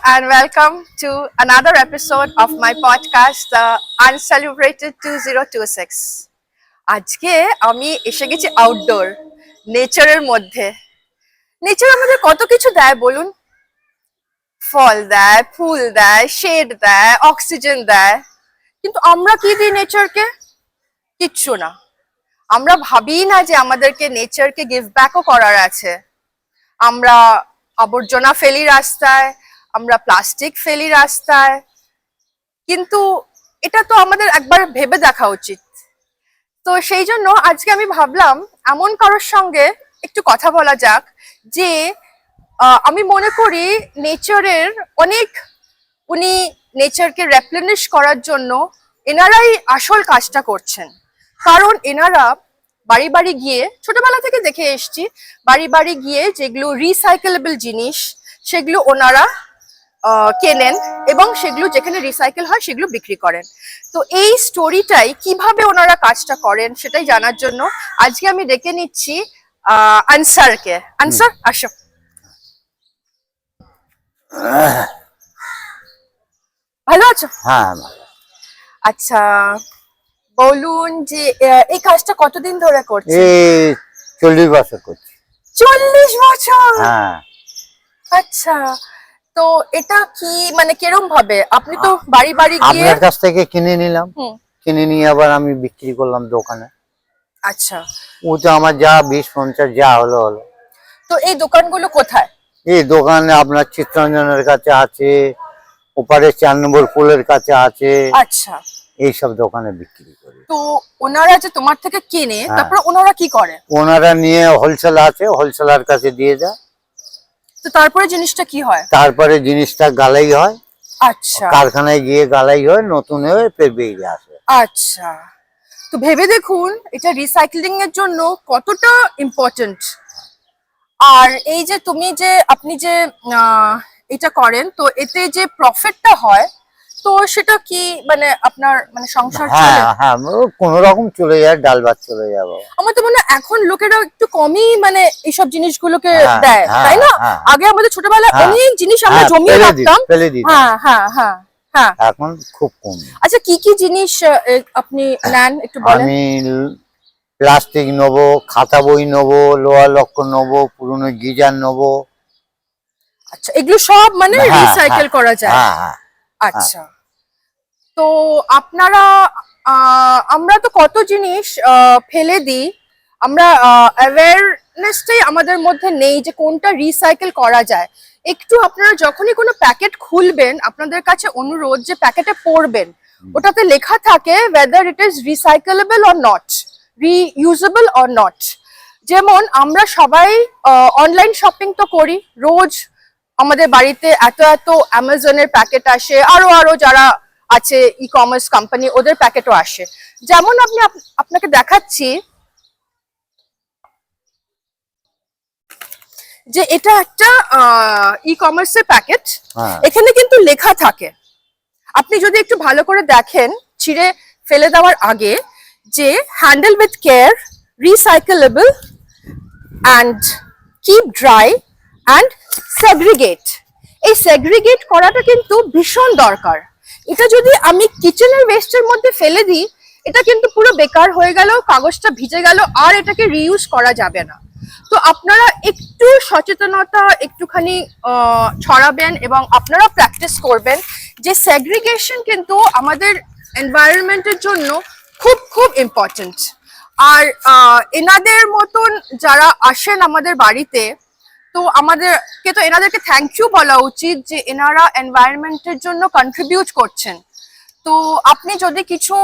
and welcome to another episode of my podcast, The Uncelebrated 2026. আজকে আমি এসে গেছি আউটডোর নেচারের মধ্যে। নেচার আমাদের কত কিছু দেয় বলুন, ফল দেয়, ফুল দেয়, শেড দেয়, অক্সিজেন দেয়, কিন্তু আমরা কি দিই নেচারকে? কিচ্ছু না। আমরা ভাবি না যে আমাদেরকে নেচারকে গিভ ব্যাকও করার আছে। আমরা আবর্জনা ফেলি রাস্তায়, আমরা প্লাস্টিক ফেলি রাস্তায়, কিন্তু এটা তো আমাদের একবার ভেবে দেখা উচিত। তো সেই জন্য আজকে আমি ভাবলাম এমন কারোর সঙ্গে একটু কথা বলা যাক যে আমি মনে করি নেচারের অনেক, উনি নেচারকে রেপ্লেনিশ করার জন্য এনারাই আসল কাজটা করছেন। কারণ এনারা বাড়ি বাড়ি গিয়ে, ছোটবেলা থেকে দেখে এসছি, বাড়ি বাড়ি গিয়ে যেগুলো রিসাইকেলেবল জিনিস সেগুলো ওনারা কেনেন এবং সেগুলো যেখানে রিসাইকেল হয় সেগুলো বিক্রি করেন। তো এই স্টোরিটাই কিভাবে ওনারা কাজটা করেন সেটাই জানার জন্য আজকে আমি ডেকে নিচ্ছি আনসারকে। আনসার, আসো। ভালো আছো? হ্যাঁ। আচ্ছা, বলুন যে এই কাজটা কতদিন ধরে করছেন? এই 40 বছর করছি। 40 বছর? হ্যাঁ। আচ্ছা, তো এটা কি মানে কিরকম ভাবে আপনি তো বাড়ি বাড়ি গিয়ে আপনার কাছ থেকে কিনে নিলাম, কিনে নিয়ে আবার আমি বিক্রি করলাম দোকানে। আচ্ছা, ওটা আমার যা 20-50 যা হলো। তো এই দোকানগুলো কোথায়? এই দোকানে আপনার চিত্তরঞ্জনের কাছে আছে, ওপারে 4 নম্বর পুলের কাছে আছে। আচ্ছা, এইসব দোকানে বিক্রি করি। তো ওনারা যে তোমার থেকে কিনে তারপর ওনারা কি করে? ওনারা নিয়ে হোলসেল আছে, হোলসেলার কাছে দিয়ে যায়। তো তারপরে জিনিসটা কি হয়? তারপরে জিনিসটা গালাই হয়। আচ্ছা, কারখানায় গিয়ে গালাই হয়, নতুন হয়ে ফের বেরিয়ে আসে। আচ্ছা, তো ভেবে দেখুন এটা রিসাইক্লিং এর জন্য কতটা ইম্পর্টেন্ট। আর এই যে আপনি যে এটা করেন, তো এতে যে প্রফিটটা হয় তো সেটা কি মানে আপনার মানে সংসার চলে? হ্যাঁ, কোনো রকম চলে যায়, ডাল ভাত চলে যাবো। আমার তো মনে হয় এখন লোকেরা একটু কমই মানে এইসব জিনিসগুলোকে দেয়, তাই না? আগে আমাদের ছোটবেলায় অনেক জিনিস আমরা জমিয়ে রাখতাম। হ্যাঁ হ্যাঁ হ্যাঁ হ্যাঁ, এখন খুব কম। আচ্ছা, কি কি জিনিস আপনি নেন একটু বলেন? আমি প্লাস্টিক নেবো, খাতা বই নেবো, লোহা লক্ষ্য নেবো, পুরনো গিজার নেবো। আচ্ছা, এগুলো সব মানে রিসাইকেল করা যায়? আচ্ছা, তো আপনারা আমরা তো কত জিনিস ফেলে দিই, আমরা অ্যাওয়ারনেসটাই আমাদের মধ্যে নেই যে কোনটা রিসাইকেল করা যায়। একটু আপনারা যখনই কোনো প্যাকেট খুলবেন, আপনাদের কাছে অনুরোধ যে প্যাকেটে পড়বেন, ওটাতে লেখা থাকে whether it is recyclable or not, reusable or not। যেমন আমরা সবাই অনলাইন শপিং তো করি রোজ, আমাদের বাড়িতে এত এত অ্যামাজনের প্যাকেট আসে, আরো যারা আছে ই কমার্স কোম্পানি ওদের প্যাকেটও আসে। যেমন আপনাকে দেখাচ্ছি যে এটা একটা ই কমার্সের প্যাকেট। এখানে কিন্তু লেখা থাকে, আপনি যদি একটু ভালো করে দেখেন ছিঁড়ে ফেলে দেওয়ার আগে, যে handle with care, recyclable and keep dry and segregate. এই সেগ্রিগেট করাটা কিন্তু ভীষণ দরকার। এটা যদি আমি কিচেনের ওয়েস্টের মধ্যে ফেলে দিই, এটা কিন্তু পুরো বেকার হয়ে গেল, কাগজটা ভিজে গেল, আর এটাকে রিইউজ করা যাবে না। তো আপনারা একটু সচেতনতা একটুখানি ছড়াবেন এবং আপনারা প্র্যাকটিস করবেন যে সেগ্রিগেশন কিন্তু আমাদের এনভায়রনমেন্টের জন্য খুব খুব ইম্পর্টেন্ট। আর এনাদের মতন যারা আসেন আমাদের বাড়িতে, তো আমাদেরকে তো এনাদেরকে থ্যাংক ইউ বলা উচিত যে এনারা এনভায়রনমেন্টের জন্য কন্ট্রিবিউট করছেন। তো আপনি যদি কিছু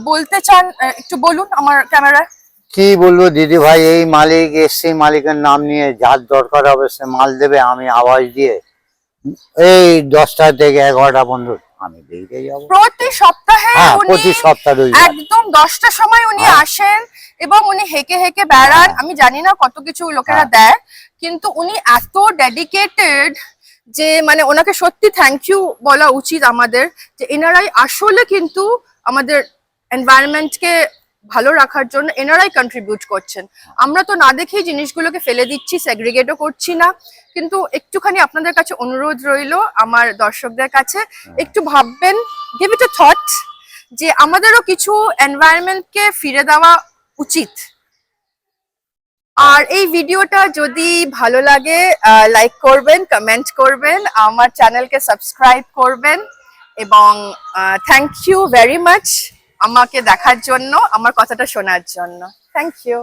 বলতে চান একটু বলুন আমার ক্যামেরায়। কি বলবো দিদি ভাই, এই মালিক এসছে, মালিকের নাম নিয়ে যার দরকার হবে সে মাল দেবে। আমি আওয়াজ দিয়ে এই 10টা থেকে 11টা পর্যন্ত আমি বেরিয়ে যাবো। প্রতি সপ্তাহে প্রতি সপ্তাহে একদম 10টার সময় উনি আসেন এবং উনি হেঁকে হেঁকে বেড়ান। আমি জানি না কত কিছু লোকেরা দেয়, কিন্তু উনি এত ডেডিকেটেড যে মানে ওনাকে সত্যি থ্যাংক ইউ বলা উচিত আমাদের, যে এনারাই আসলে কিন্তু আমাদের এনভায়রনমেন্টকে ভালো রাখার জন্য এনারাই কন্ট্রিবিউট করছেন। আমরা তো না দেখেই জিনিসগুলোকে ফেলে দিচ্ছি, সেগ্রিগেটও করছি না। কিন্তু একটুখানি আপনাদের কাছে অনুরোধ রইলো, আমার দর্শকদের কাছে একটু ভাববেন, গিভ ইট আ থট, যে আমাদেরও কিছু এনভায়রনমেন্টকে ফিরে দেওয়া উচিত। আর এই ভিডিওটা যদি ভালো লাগে লাইক করবেন, কমেন্ট করবেন, আমার চ্যানেলকে সাবস্ক্রাইব করবেন, এবং থ্যাংক ইউ ভেরি মাচ আমাকে দেখার জন্য, আমার কথাটা শোনার জন্য। Thank you.